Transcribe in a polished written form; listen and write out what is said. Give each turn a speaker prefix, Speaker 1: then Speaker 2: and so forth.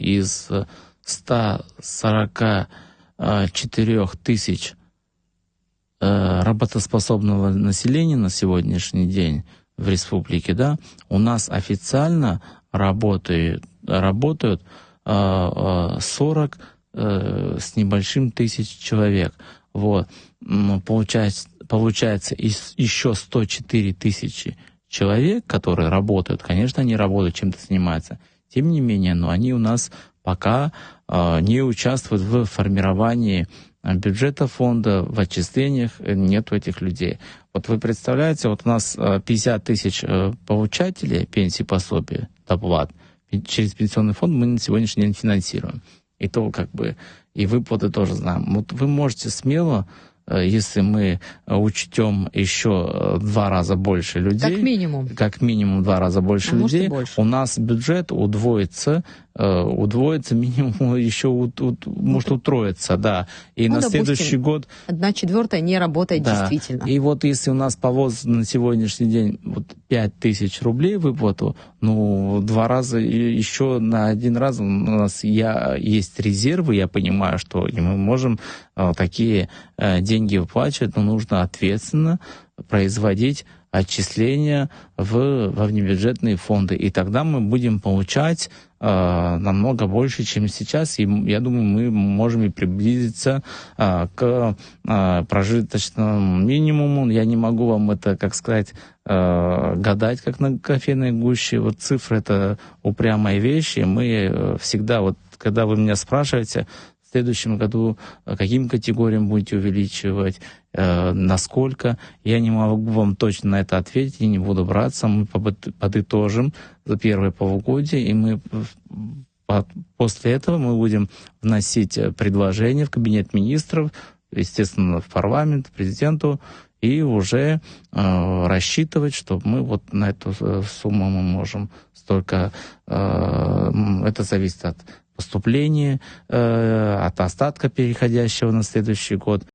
Speaker 1: из 144 тысяч работоспособного населения на сегодняшний день в республике, да, у нас официально работают 40 с небольшим тысяч человек. Вот. Получается еще 104 тысячи человек, которые работают. Конечно, они работают, чем-то занимаются. Тем не менее, но они у нас пока не участвуют в формировании бюджета фонда, в отчислениях, нету этих людей. Вот вы представляете, вот у нас 50 тысяч получателей пенсии, пособия, доплат. Через пенсионный фонд мы на сегодняшний день финансируем. И то и выплаты тоже знаем. Вот вы можете смело, если мы учтем еще 2 раза больше людей, как минимум 2 раза больше людей, у нас бюджет удвоится минимум, еще может утроиться, да. И на следующий год
Speaker 2: 1/4 не работает, да, действительно.
Speaker 1: И вот если у нас по ВОЗ на сегодняшний день 5 тысяч рублей выплату, 2 раза, еще на 1 раз у нас есть резервы, я понимаю, что мы можем такие деньги выплачивать, но нужно ответственно производить отчисления во внебюджетные фонды. И тогда мы будем получать намного больше, чем сейчас. И я думаю, мы можем и приблизиться к прожиточному минимуму. Я не могу вам это, гадать, как на кофейной гуще. Вот цифры — это упрямая вещь. И мы всегда, когда вы меня спрашиваете, в следующем году каким категориям будете увеличивать, насколько, я не могу вам точно на это ответить и не буду браться. Мы подытожим за первое полугодие, и мы после этого мы будем вносить предложения в Кабинет министров, естественно, в парламент, президенту, и уже рассчитывать, что мы на эту сумму мы можем столько... это зависит от поступления, от остатка, переходящего на следующий год.